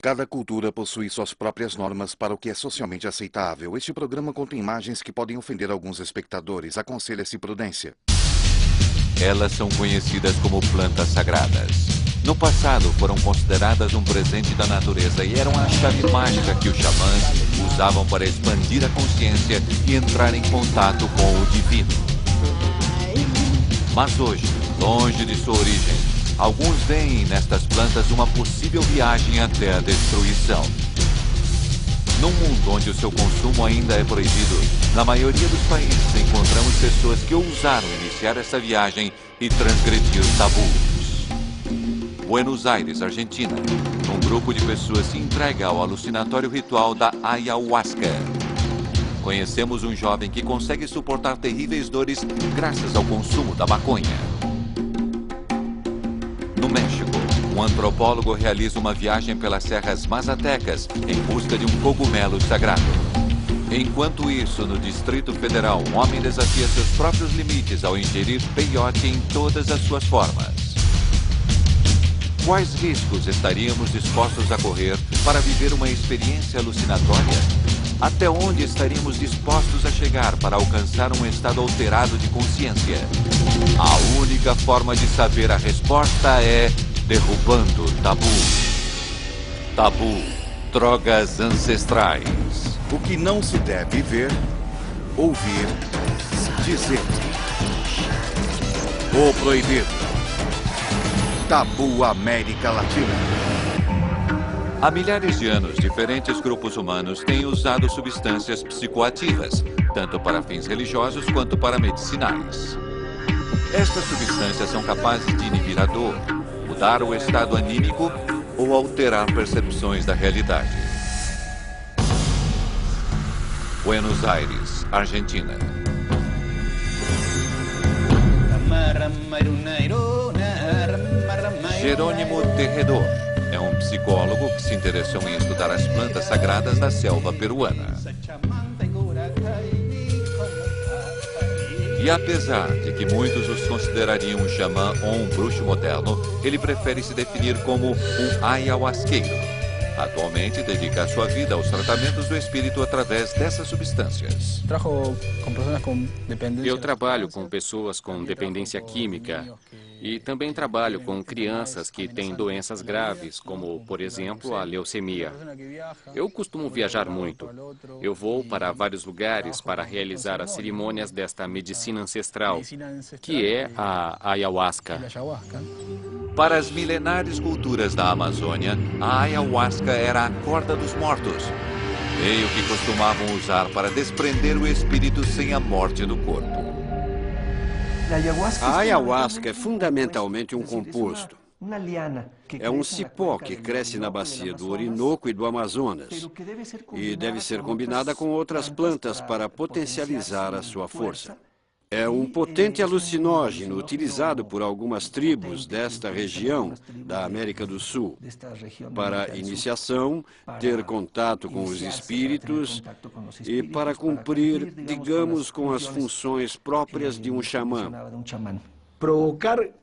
Cada cultura possui suas próprias normas para o que é socialmente aceitável. Este programa contém imagens que podem ofender alguns espectadores. Aconselha-se prudência. Elas são conhecidas como plantas sagradas. No passado, foram consideradas um presente da natureza e eram a chave mágica que os xamãs usavam para expandir a consciência e entrar em contato com o divino. Mas hoje, longe de sua origem, alguns veem nestas plantas uma possível viagem até a destruição. Num mundo onde o seu consumo ainda é proibido, na maioria dos países encontramos pessoas que ousaram iniciar essa viagem e transgredir tabus. Buenos Aires, Argentina. Um grupo de pessoas se entrega ao alucinatório ritual da ayahuasca. Conhecemos um jovem que consegue suportar terríveis dores graças ao consumo da maconha. No México, um antropólogo realiza uma viagem pelas serras mazatecas em busca de um cogumelo sagrado. Enquanto isso, no Distrito Federal, um homem desafia seus próprios limites ao ingerir peyote em todas as suas formas. Quais riscos estaríamos dispostos a correr para viver uma experiência alucinatória? Até onde estaríamos dispostos a chegar para alcançar um estado alterado de consciência? A única forma de saber a resposta é derrubando tabu. Tabu, drogas ancestrais. O que não se deve ver, ouvir, dizer. O proibido. Tabu América Latina. Há milhares de anos, diferentes grupos humanos têm usado substâncias psicoativas, tanto para fins religiosos quanto para medicinais. Estas substâncias são capazes de inibir a dor, mudar o estado anímico ou alterar percepções da realidade. Buenos Aires, Argentina. Jerônimo Tejedor é um psicólogo que se interessou em estudar as plantas sagradas da selva peruana. E apesar de que muitos os considerariam um xamã ou um bruxo moderno, ele prefere se definir como um ayahuasqueiro. Atualmente dedica a sua vida aos tratamentos do espírito através dessas substâncias. Eu trabalho com pessoas com dependência química e também trabalho com crianças que têm doenças graves, como, por exemplo, a leucemia. Eu costumo viajar muito. Eu vou para vários lugares para realizar as cerimônias desta medicina ancestral, que é a ayahuasca. Para as milenares culturas da Amazônia, a ayahuasca era a corda dos mortos, meio que costumavam usar para desprender o espírito sem a morte do corpo. A ayahuasca é fundamentalmente um composto. É um cipó que cresce na bacia do Orinoco e do Amazonas e deve ser combinada com outras plantas para potencializar a sua força. É um potente alucinógeno utilizado por algumas tribos desta região da América do Sul para iniciação, ter contato com os espíritos e para cumprir, digamos, com as funções próprias de um xamã.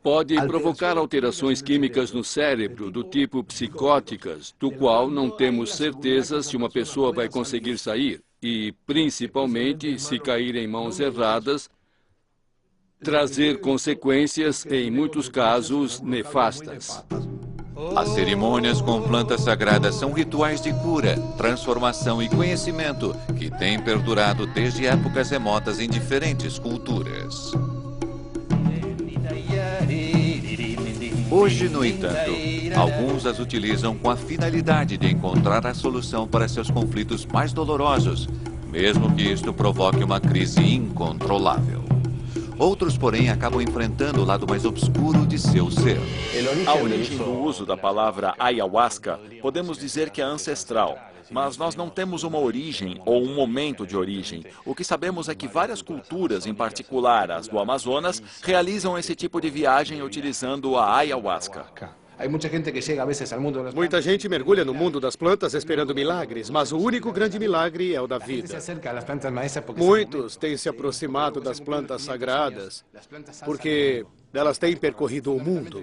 Pode provocar alterações químicas no cérebro, do tipo psicóticas, do qual não temos certeza se uma pessoa vai conseguir sair. E, principalmente, se cair em mãos erradas, trazer consequências, em muitos casos, nefastas. As cerimônias com plantas sagradas são rituais de cura, transformação e conhecimento que têm perdurado desde épocas remotas em diferentes culturas. Hoje, no entanto, alguns as utilizam com a finalidade de encontrar a solução para seus conflitos mais dolorosos, mesmo que isto provoque uma crise incontrolável. Outros, porém, acabam enfrentando o lado mais obscuro de seu ser. A origem do uso da palavra ayahuasca podemos dizer que é ancestral, mas nós não temos uma origem ou um momento de origem. O que sabemos é que várias culturas, em particular as do Amazonas, realizam esse tipo de viagem utilizando a ayahuasca. Muita gente mergulha no mundo das plantas esperando milagres, mas o único grande milagre é o da vida. Muitos têm se aproximado das plantas sagradas porque elas têm percorrido o mundo.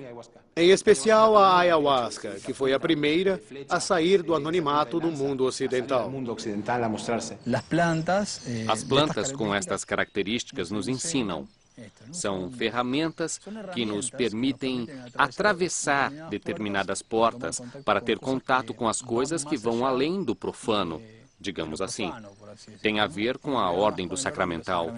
Em especial a ayahuasca, que foi a primeira a sair do anonimato do mundo ocidental. As plantas com estas características nos ensinam. São ferramentas que nos permitem atravessar determinadas portas para ter contato com as coisas que vão além do profano, digamos assim. Tem a ver com a ordem do sacramental.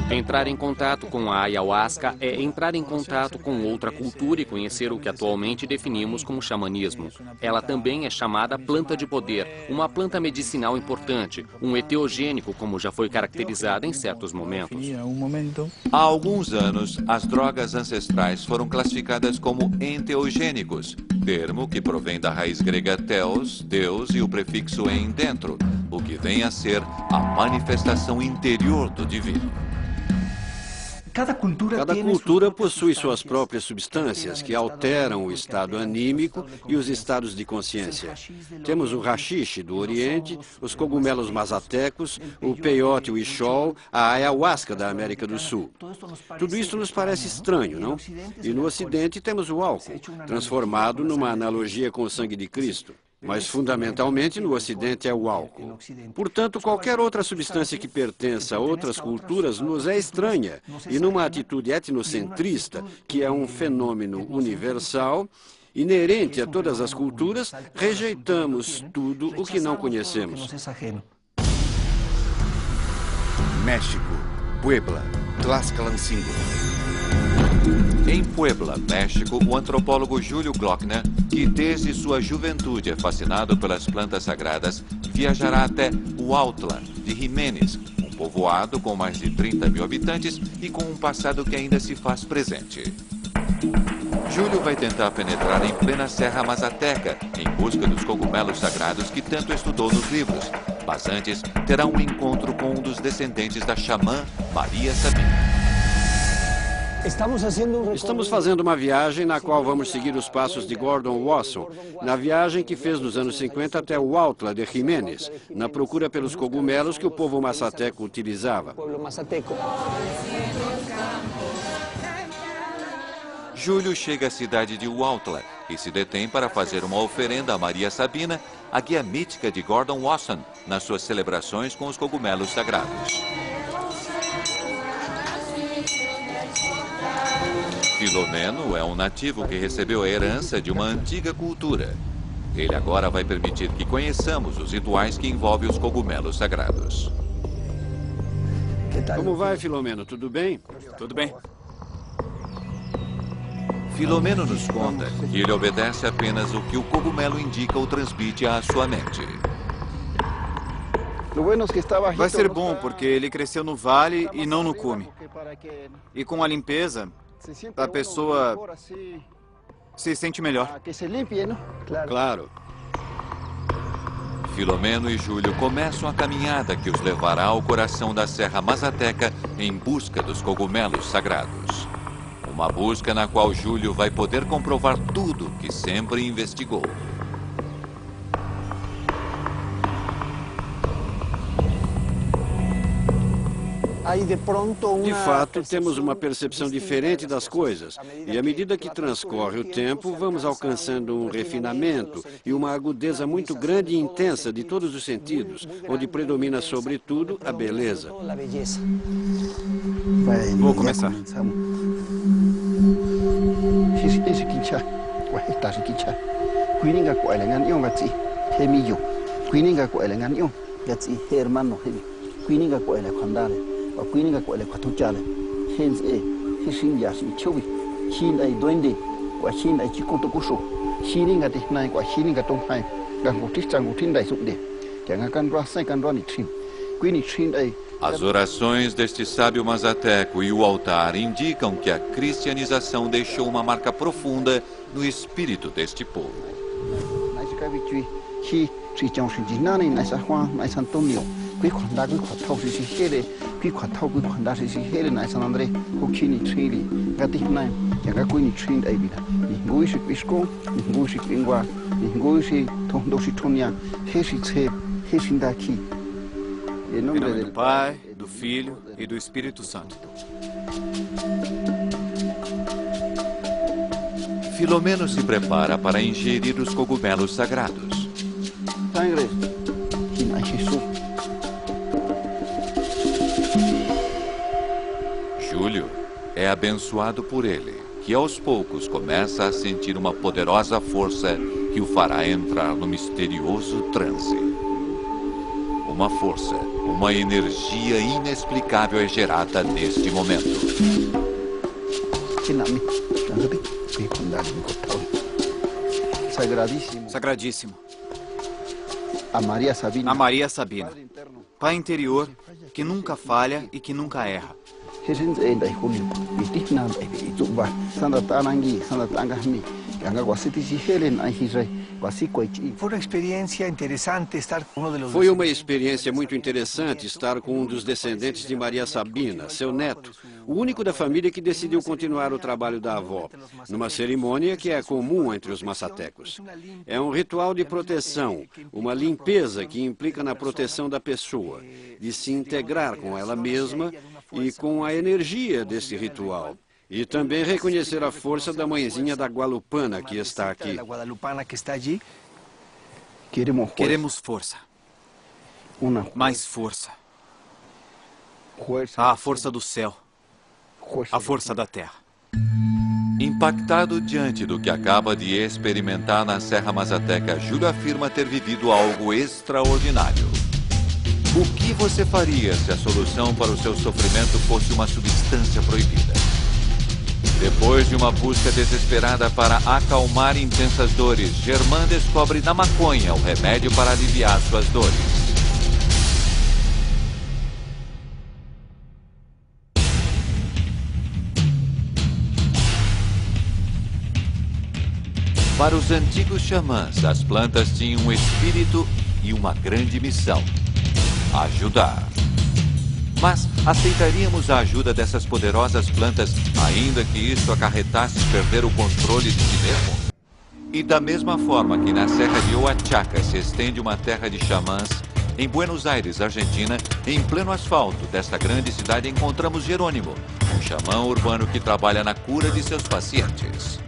Entrar em contato com a ayahuasca é entrar em contato com outra cultura e conhecer o que atualmente definimos como xamanismo. Ela também é chamada planta de poder, uma planta medicinal importante, um enteogênico, como já foi caracterizada em certos momentos. Há alguns anos, as drogas ancestrais foram classificadas como enteogênicos, termo que provém da raiz grega theos, Deus, e o prefixo em dentro, o que vem a ser a manifestação interior do divino. Cada cultura possui suas próprias substâncias que alteram o estado anímico e os estados de consciência. Temos o haxixe do Oriente, os cogumelos mazatecos, o peyote, o ixol, a ayahuasca da América do Sul. Tudo isso nos parece estranho, não? E no Ocidente temos o álcool, transformado numa analogia com o sangue de Cristo. Mas, fundamentalmente, no Ocidente é o álcool. Portanto, qualquer outra substância que pertença a outras culturas nos é estranha. E numa atitude etnocentrista, que é um fenômeno universal, inerente a todas as culturas, rejeitamos tudo o que não conhecemos. México, Puebla, Tlaxcalancingo. Em Puebla, México, o antropólogo Júlio Glockner, que desde sua juventude é fascinado pelas plantas sagradas, viajará até Huautla, de Jiménez, um povoado com mais de 30 mil habitantes e com um passado que ainda se faz presente. Júlio vai tentar penetrar em plena Serra Mazateca, em busca dos cogumelos sagrados que tanto estudou nos livros. Mas antes, terá um encontro com um dos descendentes da xamã Maria Sabina. Estamos fazendo uma viagem na qual vamos seguir os passos de Gordon Wasson, na viagem que fez nos anos 50 até o Huautla de Jiménez, na procura pelos cogumelos que o povo mazateco utilizava. Júlio chega à cidade de Huautla e se detém para fazer uma oferenda a Maria Sabina, a guia mítica de Gordon Wasson, nas suas celebrações com os cogumelos sagrados. Filomeno é um nativo que recebeu a herança de uma antiga cultura. Ele agora vai permitir que conheçamos os rituais que envolvem os cogumelos sagrados. Como vai, Filomeno? Tudo bem? Tudo bem. Filomeno nos conta que ele obedece apenas o que o cogumelo indica ou transmite à sua mente. Vai ser bom porque ele cresceu no vale e não no cume. E com a limpeza, a pessoa se sente melhor. Claro. Filomeno e Júlio começam a caminhada que os levará ao coração da Serra Mazateca em busca dos cogumelos sagrados. Uma busca na qual Júlio vai poder comprovar tudo que sempre investigou. De fato, temos uma percepção diferente das coisas, e à medida que transcorre o tempo, vamos alcançando um refinamento e uma agudeza muito grande e intensa de todos os sentidos, onde predomina sobretudo a beleza. Vou começar. As orações deste sábio mazateco e o altar indicam que a cristianização deixou uma marca profunda no espírito deste povo. Em nome do Pai, do Filho e do Espírito Santo. Filomeno se prepara para ingerir os cogumelos sagrados. Júlio é abençoado por ele, que aos poucos começa a sentir uma poderosa força que o fará entrar no misterioso transe. Uma força, uma energia inexplicável é gerada neste momento. Sagradíssimo. A Maria Sabina. Pai interior, que nunca falha e que nunca erra. Foi uma experiência muito interessante estar com um dos descendentes de Maria Sabina, seu neto, o único da família que decidiu continuar o trabalho da avó, numa cerimônia que é comum entre os massatecos. É um ritual de proteção, uma limpeza que implica na proteção da pessoa, de se integrar com ela mesma e com a energia desse ritual. E também reconhecer a força da mãezinha da Gualupana que está aqui. Queremos força. Mais força. A força do céu. A força da terra. Impactado diante do que acaba de experimentar na Serra Mazateca, Júlio afirma ter vivido algo extraordinário. O que você faria se a solução para o seu sofrimento fosse uma substância proibida? Depois de uma busca desesperada para acalmar intensas dores, Germán descobre na maconha o remédio para aliviar suas dores. Para os antigos xamãs, as plantas tinham um espírito e uma grande missão: ajudar. Mas aceitaríamos a ajuda dessas poderosas plantas, ainda que isso acarretasse perder o controle de si mesmo? E da mesma forma que na Serra de Oaxaca se estende uma terra de xamãs, em Buenos Aires, Argentina, em pleno asfalto desta grande cidade, encontramos Jerônimo, um xamã urbano que trabalha na cura de seus pacientes.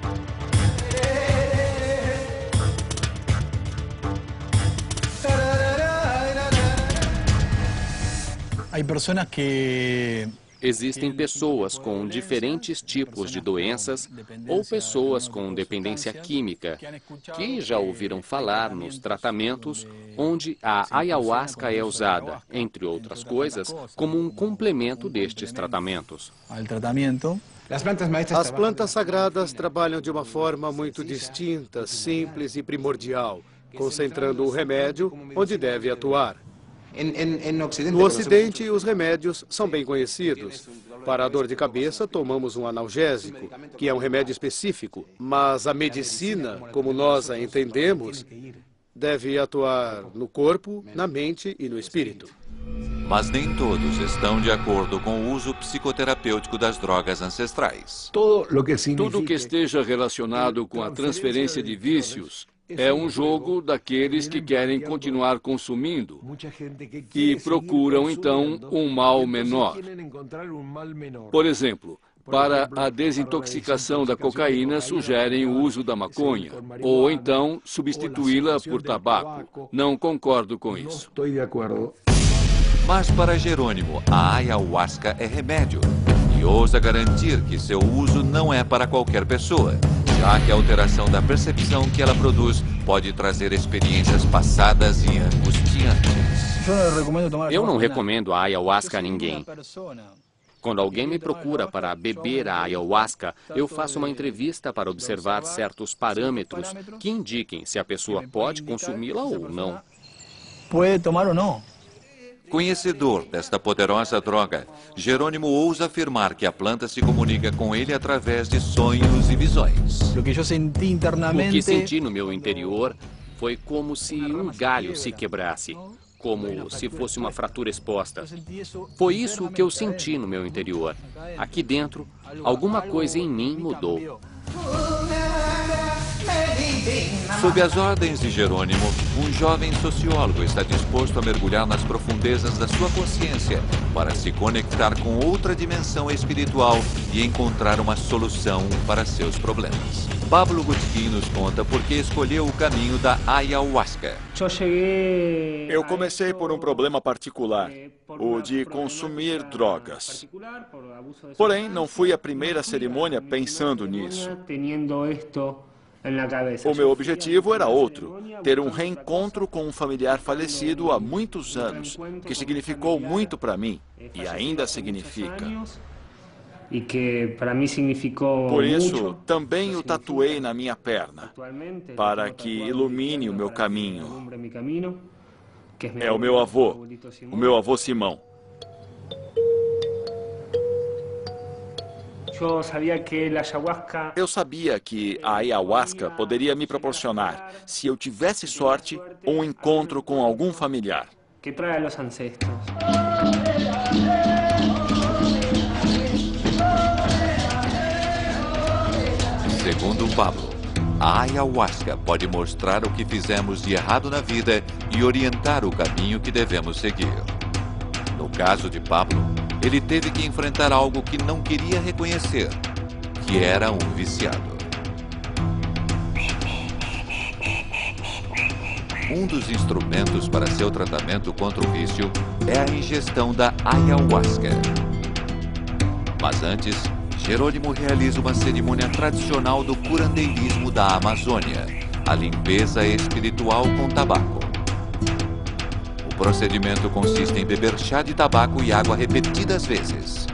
Existem pessoas com diferentes tipos de doenças ou pessoas com dependência química que já ouviram falar nos tratamentos onde a ayahuasca é usada, entre outras coisas, como um complemento destes tratamentos. As plantas sagradas trabalham de uma forma muito distinta, simples e primordial, concentrando o remédio onde deve atuar. No Ocidente, os remédios são bem conhecidos. Para a dor de cabeça, tomamos um analgésico, que é um remédio específico. Mas a medicina, como nós a entendemos, deve atuar no corpo, na mente e no espírito. Mas nem todos estão de acordo com o uso psicoterapêutico das drogas ancestrais. Tudo que esteja relacionado com a transferência de vícios é um jogo daqueles que querem continuar consumindo e procuram, então, um mal menor. Por exemplo, para a desintoxicação da cocaína, sugerem o uso da maconha, ou então substituí-la por tabaco. Não concordo com isso. Mas para Jerônimo, a ayahuasca é remédio e ousa garantir que seu uso não é para qualquer pessoa, já que a alteração da percepção que ela produz pode trazer experiências passadas e angustiantes. Eu não recomendo a ayahuasca a ninguém. Quando alguém me procura para beber a ayahuasca, eu faço uma entrevista para observar certos parâmetros que indiquem se a pessoa pode consumi-la ou não. Pode tomar ou não. Conhecedor desta poderosa droga, Jerônimo ousa afirmar que a planta se comunica com ele através de sonhos e visões. O que senti no meu interior foi como se um galho se quebrasse, como se fosse uma fratura exposta. Foi isso que eu senti no meu interior. Aqui dentro, alguma coisa em mim mudou. Sob as ordens de Jerônimo, um jovem sociólogo está disposto a mergulhar nas profundezas da sua consciência para se conectar com outra dimensão espiritual e encontrar uma solução para seus problemas. Pablo Gutkin nos conta por que escolheu o caminho da ayahuasca. Eu comecei por um problema particular, o de consumir drogas. Porém, não fui à primeira cerimônia pensando nisso. O meu objetivo era outro, ter um reencontro com um familiar falecido há muitos anos, que significou muito para mim e ainda significa. Por isso, também o tatuei na minha perna, para que ilumine o meu caminho. É o meu avô Simão. Eu sabia que a ayahuasca poderia me proporcionar, se eu tivesse sorte, um encontro com algum familiar. Segundo Pablo, a ayahuasca pode mostrar o que fizemos de errado na vida e orientar o caminho que devemos seguir. No caso de Pablo, ele teve que enfrentar algo que não queria reconhecer, que era um viciado. Um dos instrumentos para seu tratamento contra o vício é a ingestão da ayahuasca. Mas antes, Jerônimo realiza uma cerimônia tradicional do curandeirismo da Amazônia, a limpeza espiritual com tabaco. O procedimento consiste em beber chá de tabaco e água repetidas vezes.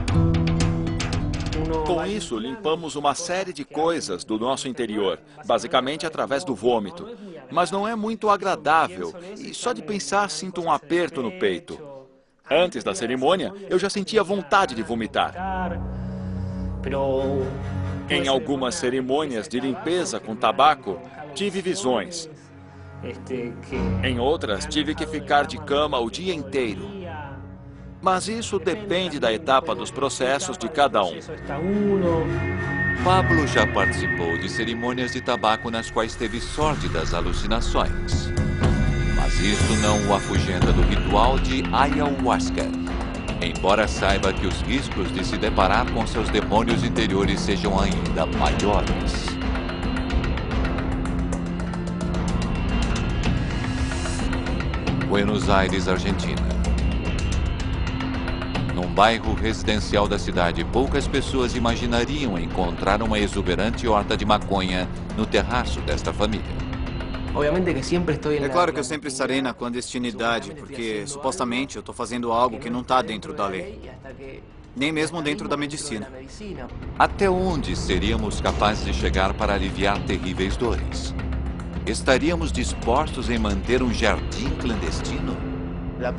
Com isso, limpamos uma série de coisas do nosso interior, basicamente através do vômito. Mas não é muito agradável e só de pensar sinto um aperto no peito. Antes da cerimônia, eu já sentia vontade de vomitar. Em algumas cerimônias de limpeza com tabaco, tive visões. Em outras, tive que ficar de cama o dia inteiro. Mas isso depende da etapa dos processos de cada um. Pablo já participou de cerimônias de tabaco nas quais teve sórdidas alucinações. Mas isso não o afugenta do ritual de ayahuasca, embora saiba que os riscos de se deparar com seus demônios interiores sejam ainda maiores. Buenos Aires, Argentina. Num bairro residencial da cidade, poucas pessoas imaginariam encontrar uma exuberante horta de maconha no terraço desta família. É claro que eu sempre estarei na clandestinidade, porque supostamente eu estou fazendo algo que não está dentro da lei. Nem mesmo dentro da medicina. Até onde seríamos capazes de chegar para aliviar terríveis dores? Estaríamos dispostos em manter um jardim clandestino? A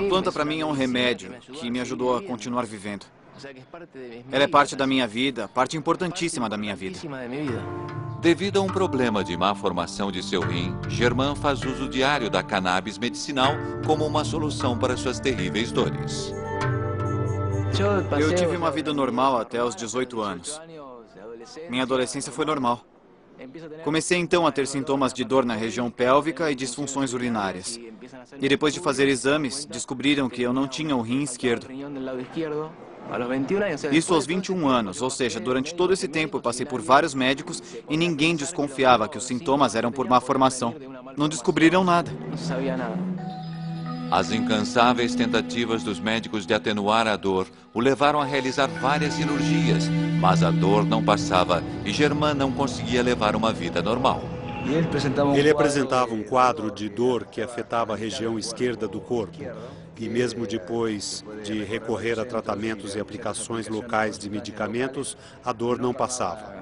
planta para mim é um remédio que me ajudou a continuar vivendo. Ela é parte da minha vida, parte importantíssima da minha vida. Devido a um problema de má formação de seu rim, Germán faz uso diário da cannabis medicinal como uma solução para suas terríveis dores. Eu tive uma vida normal até os 18 anos. Minha adolescência foi normal. Comecei então a ter sintomas de dor na região pélvica e disfunções urinárias. E depois de fazer exames, descobriram que eu não tinha o rim esquerdo. Isso aos 21 anos, ou seja, durante todo esse tempo eu passei por vários médicos e ninguém desconfiava que os sintomas eram por má formação. Não descobriram nada. As incansáveis tentativas dos médicos de atenuar a dor o levaram a realizar várias cirurgias, mas a dor não passava e Germán não conseguia levar uma vida normal. Ele apresentava um quadro de dor que afetava a região esquerda do corpo. E mesmo depois de recorrer a tratamentos e aplicações locais de medicamentos, a dor não passava.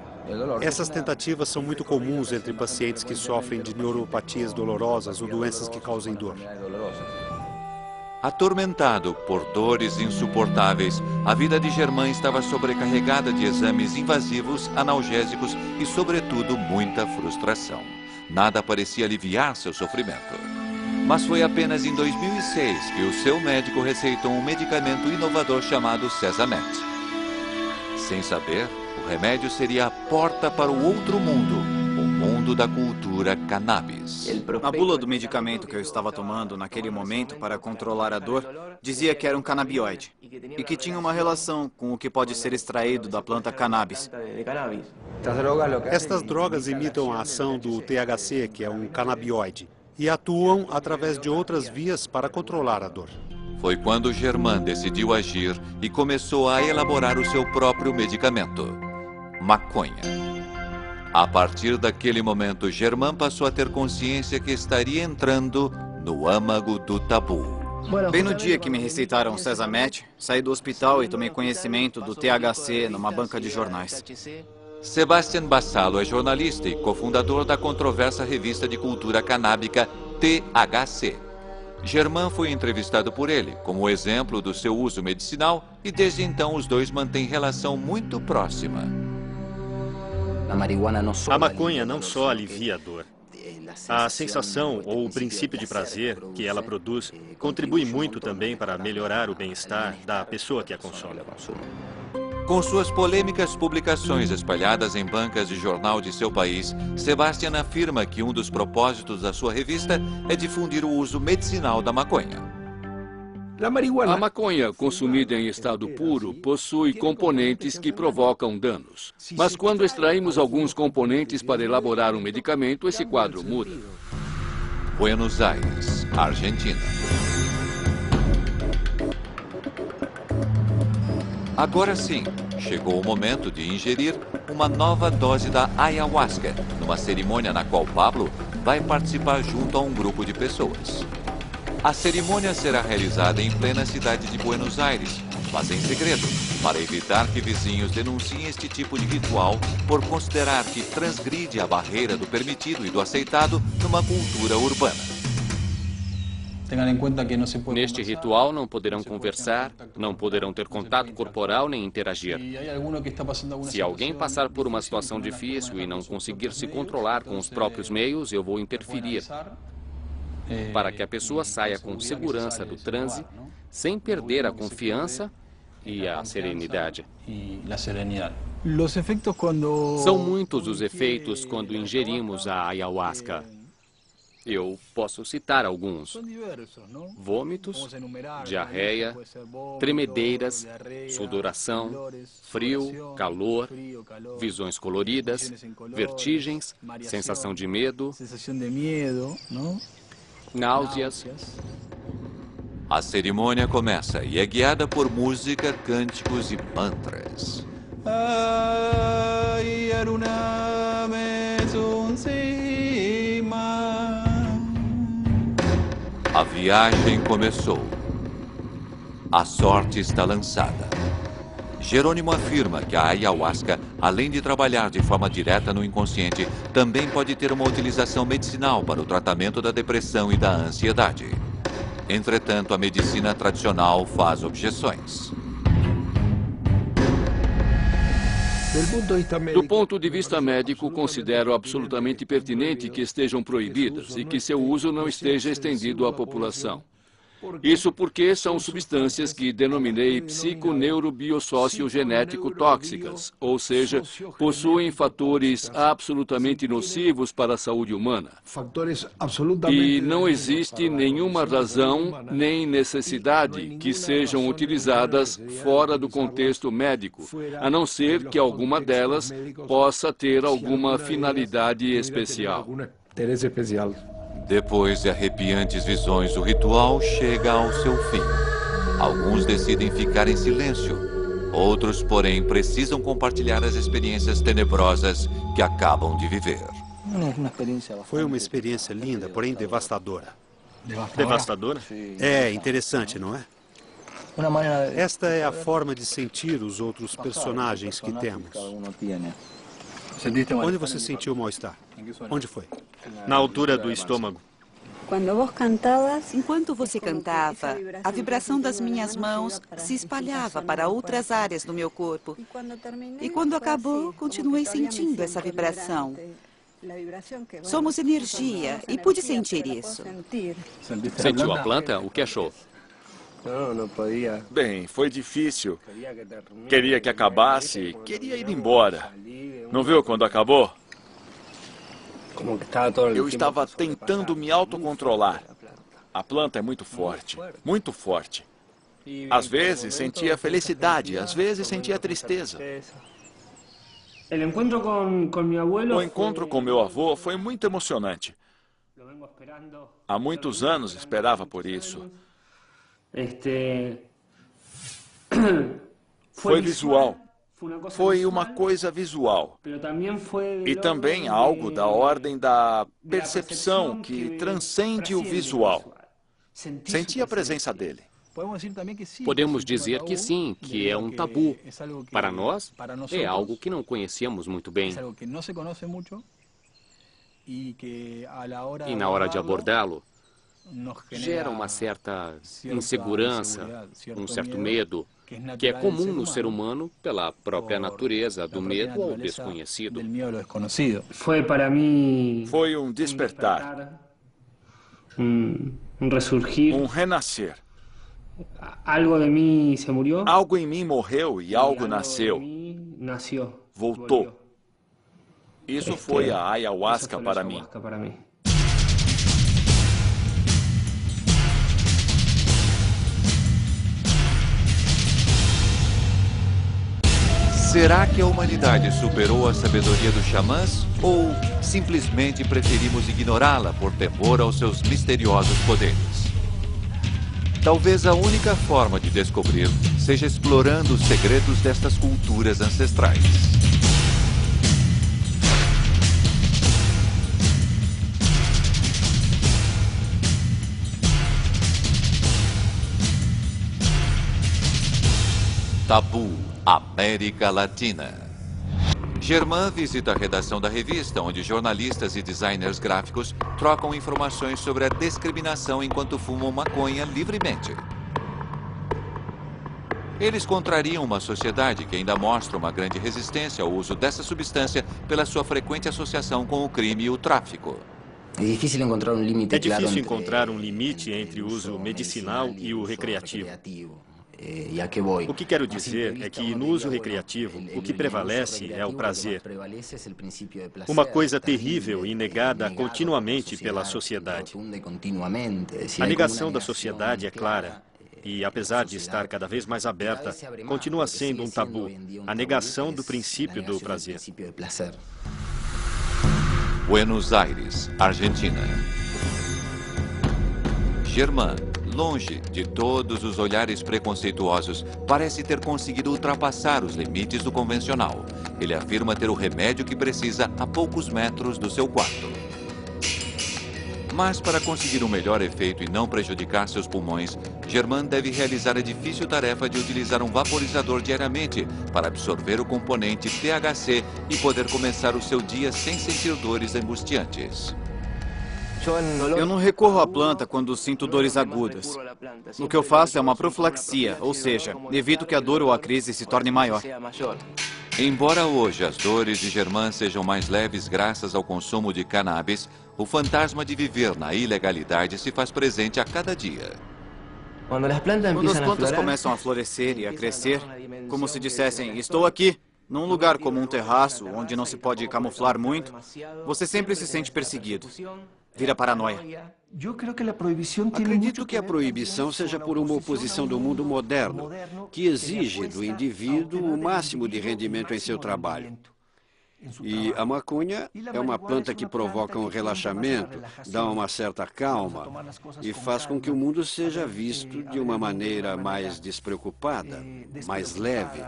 Essas tentativas são muito comuns entre pacientes que sofrem de neuropatias dolorosas ou doenças que causem dor. Atormentado por dores insuportáveis, a vida de Germán estava sobrecarregada de exames invasivos, analgésicos e, sobretudo, muita frustração. Nada parecia aliviar seu sofrimento. Mas foi apenas em 2006 que o seu médico receitou um medicamento inovador chamado Sesamet. Sem saber, o remédio seria a porta para o outro mundo, o mundo da cultura cannabis. A bula do medicamento que eu estava tomando naquele momento para controlar a dor dizia que era um canabioide e que tinha uma relação com o que pode ser extraído da planta cannabis. Estas drogas imitam a ação do THC, que é um canabioide, e atuam através de outras vias para controlar a dor. Foi quando Germain decidiu agir e começou a elaborar o seu próprio medicamento, maconha. A partir daquele momento, Germain passou a ter consciência que estaria entrando no âmago do tabu. Bem no dia que me receitaram Sesamet, saí do hospital e tomei conhecimento do THC numa banca de jornais. Sebastian Bassalo é jornalista e cofundador da controversa revista de cultura canábica THC. Germain foi entrevistado por ele como exemplo do seu uso medicinal e desde então os dois mantêm relação muito próxima. A maconha não só alivia a dor. A sensação ou o princípio de prazer que ela produz contribui muito também para melhorar o bem-estar da pessoa que a consome. Com suas polêmicas publicações espalhadas em bancas de jornal de seu país, Sebastian afirma que um dos propósitos da sua revista é difundir o uso medicinal da maconha. A maconha consumida em estado puro possui componentes que provocam danos. Mas quando extraímos alguns componentes para elaborar um medicamento, esse quadro muda. Buenos Aires, Argentina. Agora sim, chegou o momento de ingerir uma nova dose da ayahuasca, numa cerimônia na qual Pablo vai participar junto a um grupo de pessoas. A cerimônia será realizada em plena cidade de Buenos Aires, mas em segredo, para evitar que vizinhos denunciem este tipo de ritual por considerar que transgride a barreira do permitido e do aceitado numa cultura urbana. Neste ritual não poderão conversar, não poderão ter contato corporal nem interagir. Se alguém passar por uma situação difícil e não conseguir se controlar com os próprios meios, eu vou interferir para que a pessoa saia com segurança do transe, sem perder a confiança e a serenidade. São muitos os efeitos quando ingerimos a ayahuasca. Eu posso citar alguns: vômitos, diarreia, tremedeiras, sudoração, frio, calor, visões coloridas, vertigens, sensação de medo, náuseas. A cerimônia começa e é guiada por música, cânticos e mantras. A viagem começou. A sorte está lançada. Jerônimo afirma que a ayahuasca, além de trabalhar de forma direta no inconsciente, também pode ter uma utilização medicinal para o tratamento da depressão e da ansiedade. Entretanto, a medicina tradicional faz objeções. Do ponto de vista médico, considero absolutamente pertinente que estejam proibidas e que seu uso não esteja estendido à população. Isso porque são substâncias que denominei psiconeurobiosociogenético tóxicas, ou seja, possuem fatores absolutamente nocivos para a saúde humana. E não existe nenhuma razão nem necessidade que sejam utilizadas fora do contexto médico, a não ser que alguma delas possa ter alguma finalidade especial. Depois de arrepiantes visões, o ritual chega ao seu fim. Alguns decidem ficar em silêncio. Outros, porém, precisam compartilhar as experiências tenebrosas que acabam de viver. Foi uma experiência linda, porém devastadora. Devastadora? É interessante, não é? Esta é a forma de sentir os outros personagens que temos. Onde você sentiu o mal-estar? Onde foi? Na altura do estômago. Enquanto você cantava, a vibração das minhas mãos se espalhava para outras áreas do meu corpo. E quando acabou, continuei sentindo essa vibração. Somos energia e pude sentir isso. Sentiu a planta? O que achou? Bem, foi difícil. Queria que acabasse, queria ir embora. Não viu quando acabou? Eu estava tentando me autocontrolar. A planta é muito forte, muito forte. Às vezes sentia felicidade, às vezes sentia tristeza. O encontro com meu avô foi muito emocionante. Há muitos anos esperava por isso. Foi visual. Foi uma coisa visual. E também algo da ordem da percepção que transcende o visual. Senti a presença dele. Podemos dizer que sim, que é um tabu. Para nós, é algo que não conhecemos muito bem. E na hora de abordá-lo, gera uma certa insegurança, um certo medo, que é comum no ser humano pela própria natureza do medo ao desconhecido. Foi um despertar, um renascer. Algo em mim morreu e algo nasceu. Voltou. Isso foi a ayahuasca para mim. Será que a humanidade superou a sabedoria dos xamãs ou simplesmente preferimos ignorá-la por temor aos seus misteriosos poderes? Talvez a única forma de descobrir seja explorando os segredos destas culturas ancestrais. Tabu, América Latina. Germán visita a redação da revista, onde jornalistas e designers gráficos trocam informações sobre a discriminação enquanto fumam maconha livremente. Eles contrariam uma sociedade que ainda mostra uma grande resistência ao uso dessa substância pela sua frequente associação com o crime e o tráfico. É difícil encontrar um limite entre o uso medicinal e o recreativo. O que quero dizer é que no uso recreativo, o que prevalece é o prazer. Uma coisa terrível e negada continuamente pela sociedade. A negação da sociedade é clara e, apesar de estar cada vez mais aberta, continua sendo um tabu. A negação do princípio do prazer. Buenos Aires, Argentina. Germán, longe de todos os olhares preconceituosos, parece ter conseguido ultrapassar os limites do convencional. Ele afirma ter o remédio que precisa a poucos metros do seu quarto. Mas para conseguir um melhor efeito e não prejudicar seus pulmões, Germán deve realizar a difícil tarefa de utilizar um vaporizador diariamente para absorver o componente THC e poder começar o seu dia sem sentir dores angustiantes. Eu não recorro à planta quando sinto dores agudas. O que eu faço é uma profilaxia, ou seja, evito que a dor ou a crise se torne maior. Embora hoje as dores de Germán sejam mais leves graças ao consumo de cannabis, o fantasma de viver na ilegalidade se faz presente a cada dia. Quando as plantas começam a florescer e a crescer, como se dissessem, estou aqui, num lugar como um terraço, onde não se pode camuflar muito, você sempre se sente perseguido. Vira paranoia. Acredito que a proibição seja por uma oposição do mundo moderno, que exige do indivíduo o máximo de rendimento em seu trabalho. E a maconha é uma planta que provoca um relaxamento, dá uma certa calma e faz com que o mundo seja visto de uma maneira mais despreocupada, mais leve.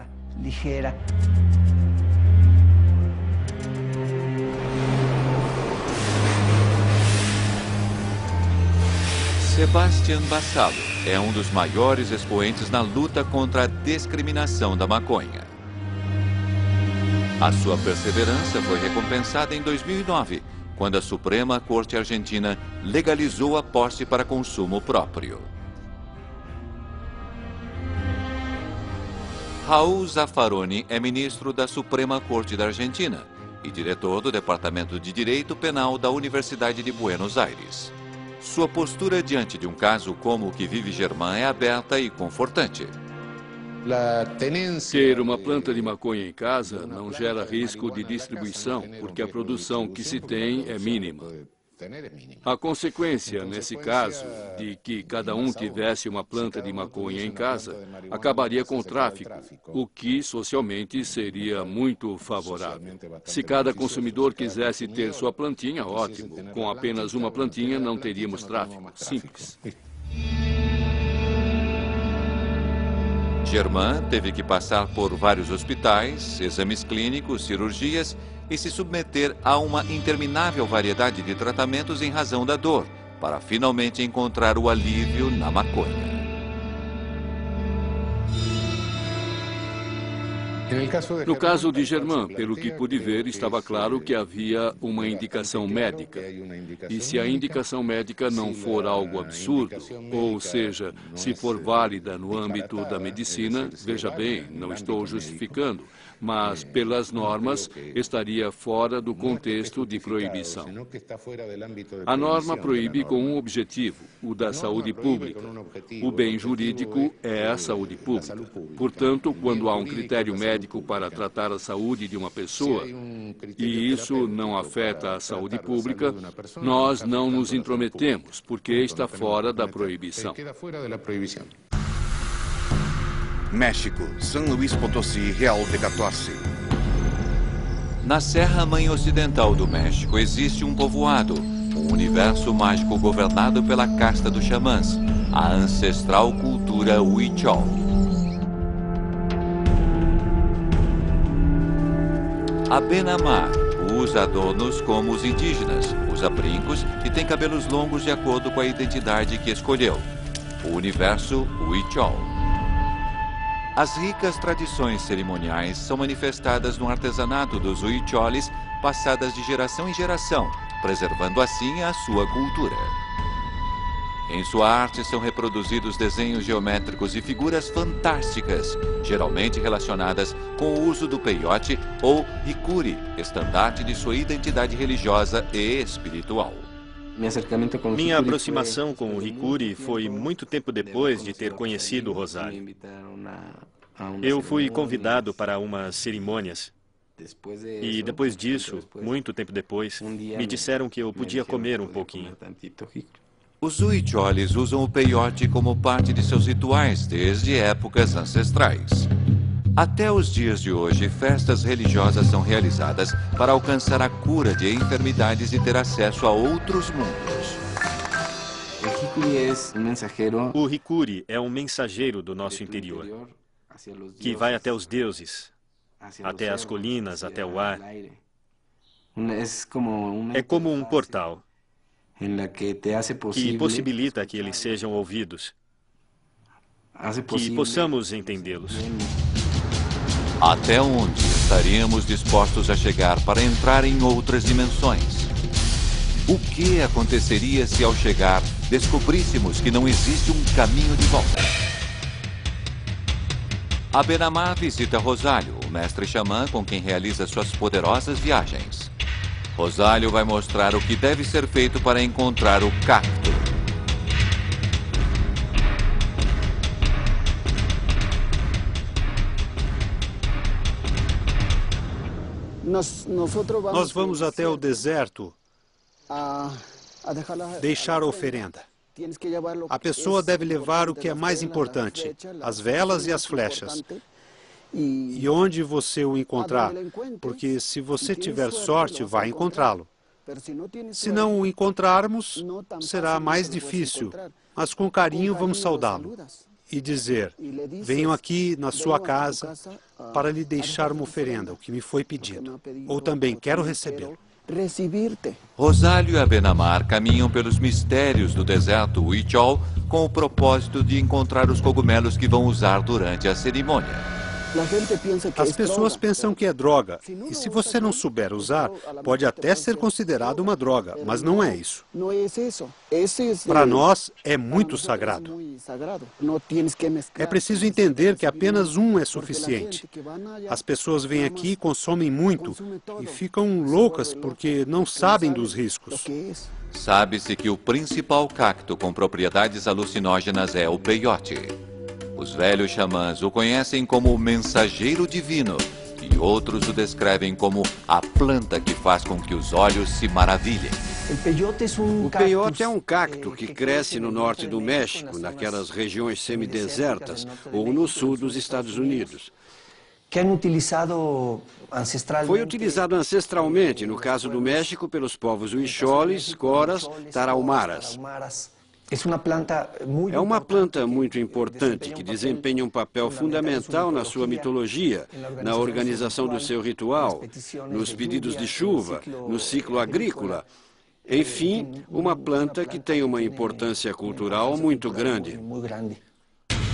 Sebastián Bassalo é um dos maiores expoentes na luta contra a discriminação da maconha. A sua perseverança foi recompensada em 2009, quando a Suprema Corte Argentina legalizou a posse para consumo próprio. Raúl Zaffaroni é ministro da Suprema Corte da Argentina e diretor do Departamento de Direito Penal da Universidade de Buenos Aires. Sua postura diante de um caso como o que vive Germán é aberta e confortante. Ter uma planta de maconha em casa não gera risco de distribuição, porque a produção que se tem é mínima. A consequência, nesse caso, de que cada um tivesse uma planta de maconha em casa, acabaria com o tráfico, o que socialmente seria muito favorável. Se cada consumidor quisesse ter sua plantinha, ótimo. Com apenas uma plantinha, não teríamos tráfico. Simples. Germán teve que passar por vários hospitais, exames clínicos, cirurgias e se submeter a uma interminável variedade de tratamentos em razão da dor, para finalmente encontrar o alívio na maconha. No caso de Germán, pelo que pude ver, estava claro que havia uma indicação médica. E se a indicação médica não for algo absurdo, ou seja, se for válida no âmbito da medicina, veja bem, não estou justificando, mas pelas normas estaria fora do contexto de proibição. A norma proíbe com um objetivo, o da saúde pública. O bem jurídico é a saúde pública. Portanto, quando há um critério médico para tratar a saúde de uma pessoa, e isso não afeta a saúde pública, nós não nos intrometemos, porque está fora da proibição. México, San Luis Potosí, Real de 14. Na Serra Mãe Ocidental do México existe um povoado, um universo mágico governado pela casta dos xamãs, a ancestral cultura Huichol. A Benamar usa adornos como os indígenas, usa brincos e tem cabelos longos de acordo com a identidade que escolheu, o universo Huichol. As ricas tradições cerimoniais são manifestadas no artesanato dos huicholes, passadas de geração em geração, preservando assim a sua cultura. Em sua arte são reproduzidos desenhos geométricos e figuras fantásticas, geralmente relacionadas com o uso do peiote ou hikuri, estandarte de sua identidade religiosa e espiritual. Minha aproximação com o hikuri foi muito tempo depois de ter conhecido o rosário. Eu fui convidado para umas cerimônias e depois disso, muito tempo depois, me disseram que eu podia comer um pouquinho. Os huicholes usam o peiote como parte de seus rituais desde épocas ancestrais. Até os dias de hoje, festas religiosas são realizadas para alcançar a cura de enfermidades e ter acesso a outros mundos. O hikuri é um mensageiro do nosso interior, que vai até os deuses, até as colinas, até o ar. É como um portal que possibilita que eles sejam ouvidos, que possamos entendê-los. Até onde estaríamos dispostos a chegar para entrar em outras dimensões? O que aconteceria se, ao chegar, descobríssemos que não existe um caminho de volta? A Benamar visita Rosálio, o mestre xamã com quem realiza suas poderosas viagens. Rosálio vai mostrar o que deve ser feito para encontrar o cacto. Nós vamos até o deserto deixar a oferenda. A pessoa deve levar o que é mais importante, as velas e as flechas. E onde você o encontrar, porque se você tiver sorte, vai encontrá-lo. Se não o encontrarmos, será mais difícil, mas com carinho vamos saudá-lo e dizer: venho aqui na sua casa para lhe deixar uma oferenda, o que me foi pedido, ou também quero recebê-lo. Rosálio e a Benamar caminham pelos mistérios do deserto Huichol com o propósito de encontrar os cogumelos que vão usar durante a cerimônia. As pessoas pensam que é droga, e se você não souber usar, pode até ser considerado uma droga, mas não é isso. Para nós, é muito sagrado. É preciso entender que apenas um é suficiente. As pessoas vêm aqui e consomem muito, e ficam loucas porque não sabem dos riscos. Sabe-se que o principal cacto com propriedades alucinógenas é o peiote. Os velhos xamãs o conhecem como o mensageiro divino e outros o descrevem como a planta que faz com que os olhos se maravilhem. O peiote é um cacto que cresce no norte do México, naquelas regiões semidesertas, ou no sul dos Estados Unidos. Foi utilizado ancestralmente, no caso do México, pelos povos huicholes, coras, tarahumaras. É uma planta muito importante que desempenha um papel fundamental na sua mitologia, na organização do seu ritual, nos pedidos de chuva, no ciclo agrícola. Enfim, uma planta que tem uma importância cultural muito grande.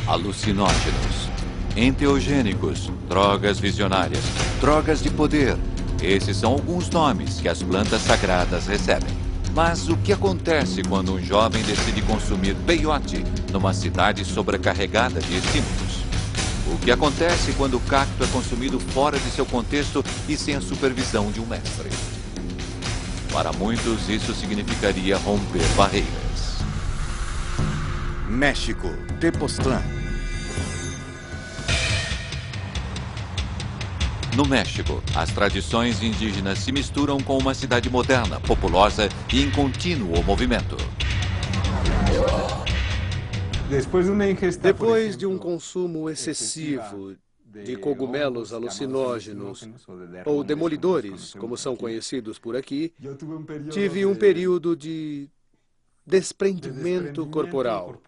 Alucinógenos, enteogênicos, drogas visionárias, drogas de poder. Esses são alguns nomes que as plantas sagradas recebem. Mas o que acontece quando um jovem decide consumir peiote numa cidade sobrecarregada de estímulos? O que acontece quando o cacto é consumido fora de seu contexto e sem a supervisão de um mestre? Para muitos, isso significaria romper barreiras. México, Tepoztlán. No México, as tradições indígenas se misturam com uma cidade moderna, populosa e em contínuo movimento. Depois de um consumo excessivo de cogumelos alucinógenos, ou demolidores, como são conhecidos por aqui, tive um período de desprendimento corporal.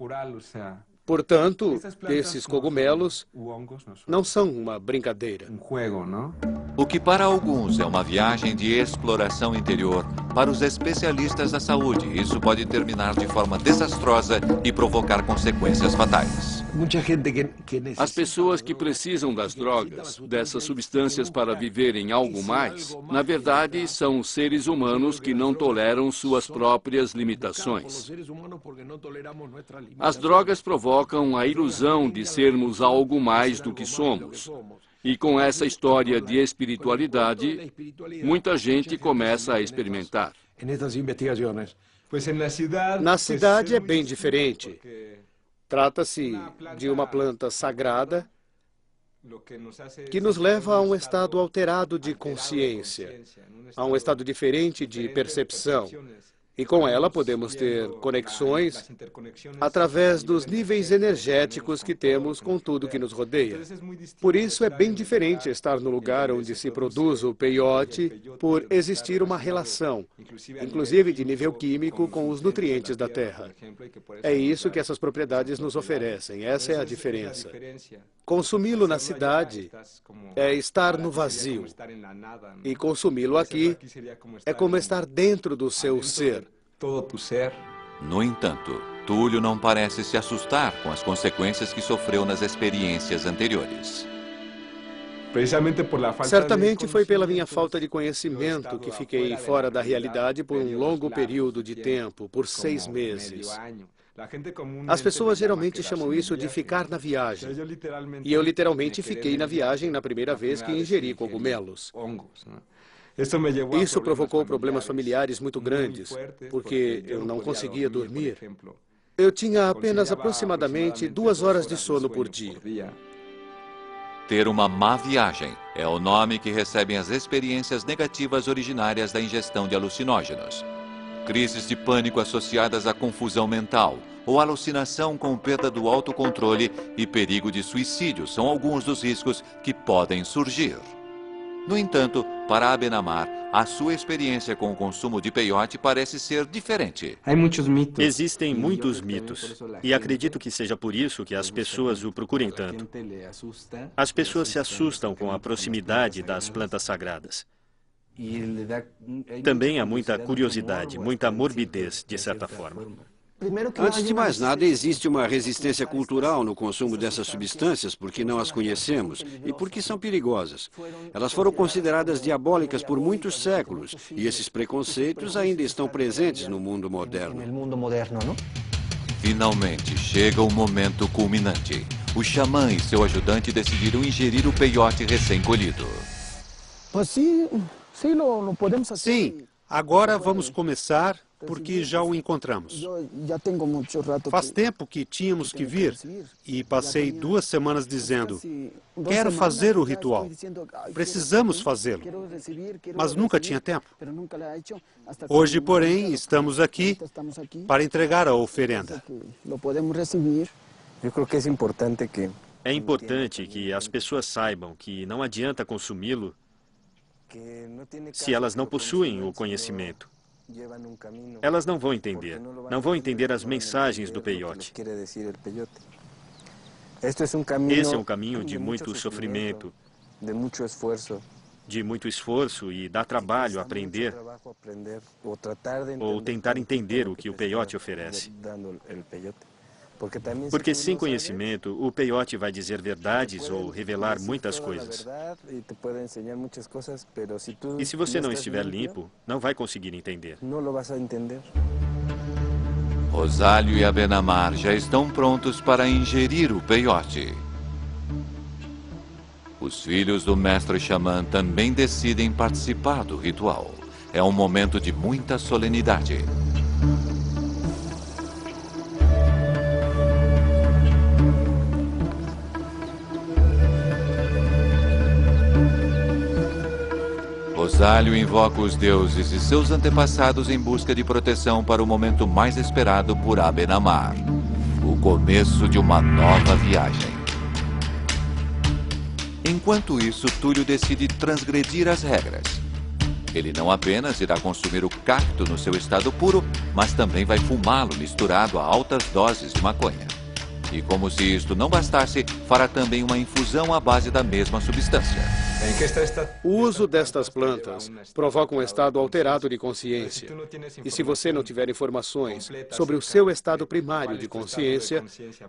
Portanto, esses cogumelos não são uma brincadeira. O que para alguns é uma viagem de exploração interior, para os especialistas da saúde, isso pode terminar de forma desastrosa e provocar consequências fatais. As pessoas que precisam das drogas, dessas substâncias para viverem algo mais, na verdade, são seres humanos que não toleram suas próprias limitações. As drogas provocam a ilusão de sermos algo mais do que somos. E com essa história de espiritualidade, muita gente começa a experimentar. Na cidade é bem diferente. Trata-se de uma planta sagrada que nos leva a um estado alterado de consciência, a um estado diferente de percepção. E com ela podemos ter conexões através dos níveis energéticos que temos com tudo que nos rodeia. Por isso é bem diferente estar no lugar onde se produz o peiote, por existir uma relação, inclusive de nível químico, com os nutrientes da terra. É isso que essas propriedades nos oferecem, essa é a diferença. Consumi-lo na cidade é estar no vazio, e consumi-lo aqui é como estar dentro do seu ser. No entanto, Túlio não parece se assustar com as consequências que sofreu nas experiências anteriores. Certamente foi pela minha falta de conhecimento que fiquei fora da realidade por um longo período de tempo, por 6 meses. As pessoas geralmente chamam isso de ficar na viagem. E eu literalmente fiquei na viagem na primeira vez que ingeri cogumelos. Isso provocou problemas familiares muito grandes, porque eu não conseguia dormir. Eu tinha apenas aproximadamente 2 horas de sono por dia. Ter uma má viagem é o nome que recebem as experiências negativas originárias da ingestão de alucinógenos. Crises de pânico associadas à confusão mental ou alucinação com perda do autocontrole e perigo de suicídio são alguns dos riscos que podem surgir. No entanto, para Abenamar, a sua experiência com o consumo de peiote parece ser diferente. Existem muitos mitos, e acredito que seja por isso que as pessoas o procurem tanto. As pessoas se assustam com a proximidade das plantas sagradas. Também há muita curiosidade, muita morbidez, de certa forma. Antes de mais nada, existe uma resistência cultural no consumo dessas substâncias porque não as conhecemos e porque são perigosas. Elas foram consideradas diabólicas por muitos séculos e esses preconceitos ainda estão presentes no mundo moderno. Finalmente, chega o momento culminante. O xamã e seu ajudante decidiram ingerir o peiote recém-colhido. Sim, agora vamos começar, porque já o encontramos. Faz tempo que tínhamos que vir e passei 2 semanas dizendo, quero fazer o ritual, precisamos fazê-lo, mas nunca tinha tempo. Hoje, porém, estamos aqui para entregar a oferenda. É importante que as pessoas saibam que não adianta consumi-lo se elas não possuem o conhecimento. Elas não vão entender as mensagens do peiote. Esse é um caminho de muito sofrimento, de muito esforço e dá trabalho aprender ou tentar entender o que o peiote oferece. Porque sem conhecimento, o peiote vai dizer verdades ou revelar muitas coisas. E se você não estiver limpo, não vai conseguir entender. Rosário e Abenamar já estão prontos para ingerir o peiote. Os filhos do mestre xamã também decidem participar do ritual. É um momento de muita solenidade. Rosário invoca os deuses e seus antepassados em busca de proteção para o momento mais esperado por Abenamar, o começo de uma nova viagem. Enquanto isso, Túlio decide transgredir as regras. Ele não apenas irá consumir o cacto no seu estado puro, mas também vai fumá-lo misturado a altas doses de maconha. E como se isto não bastasse, fará também uma infusão à base da mesma substância. O uso destas plantas provoca um estado alterado de consciência. E se você não tiver informações sobre o seu estado primário de consciência,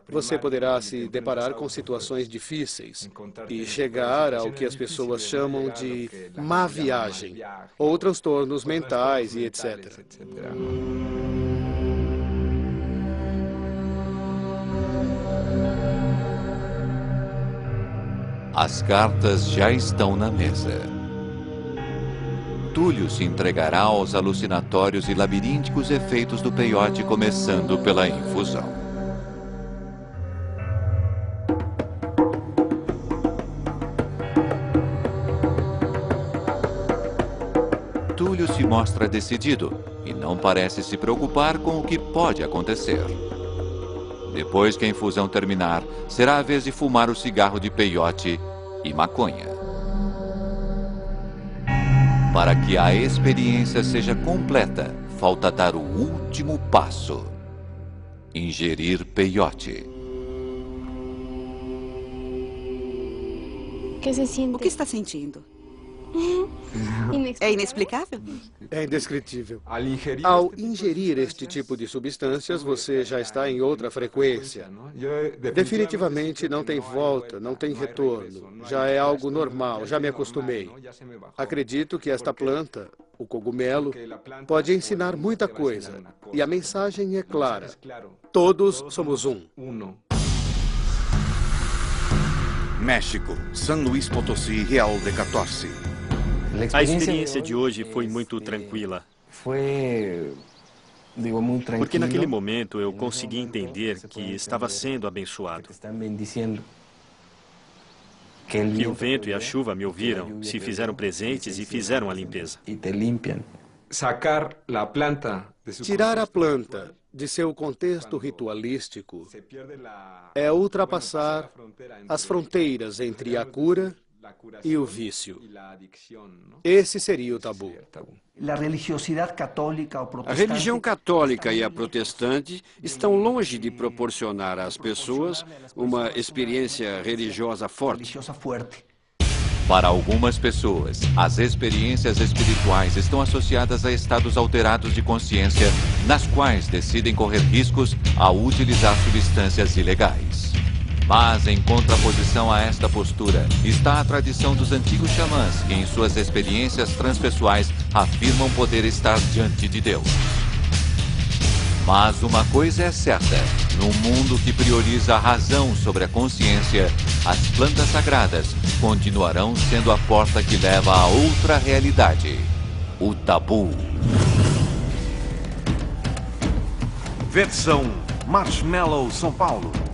você poderá se deparar com situações difíceis e chegar ao que as pessoas chamam de má viagem, ou transtornos mentais e etc. As cartas já estão na mesa. Túlio se entregará aos alucinatórios e labirínticos efeitos do peiote, começando pela infusão. Túlio se mostra decidido e não parece se preocupar com o que pode acontecer. Depois que a infusão terminar, será a vez de fumar o cigarro de peiote e maconha. Para que a experiência seja completa, falta dar o último passo: ingerir peiote. O que está sentindo? É inexplicável? É indescritível. Ao ingerir este tipo de substâncias, você já está em outra frequência. Definitivamente não tem volta, não tem retorno. Já é algo normal, já me acostumei. Acredito que esta planta, o cogumelo, pode ensinar muita coisa. E a mensagem é clara: todos somos um. México, San Luis Potosí, Real de 14. A experiência de hoje foi muito tranquila. Porque naquele momento eu consegui entender que estava sendo abençoado. Que o vento e a chuva me ouviram, se fizeram presentes e fizeram a limpeza. Tirar a planta de seu contexto ritualístico é ultrapassar as fronteiras entre a cura e o vício. Esse seria o tabu. A religião católica e a protestante estão longe de proporcionar às pessoas uma experiência religiosa forte. Para algumas pessoas, as experiências espirituais estão associadas a estados alterados de consciência, nas quais decidem correr riscos ao utilizar substâncias ilegais. Mas, em contraposição a esta postura, está a tradição dos antigos xamãs, que em suas experiências transpessoais afirmam poder estar diante de Deus. Mas uma coisa é certa, num mundo que prioriza a razão sobre a consciência, as plantas sagradas continuarão sendo a porta que leva a outra realidade, o tabu. Versão Marshmallow São Paulo.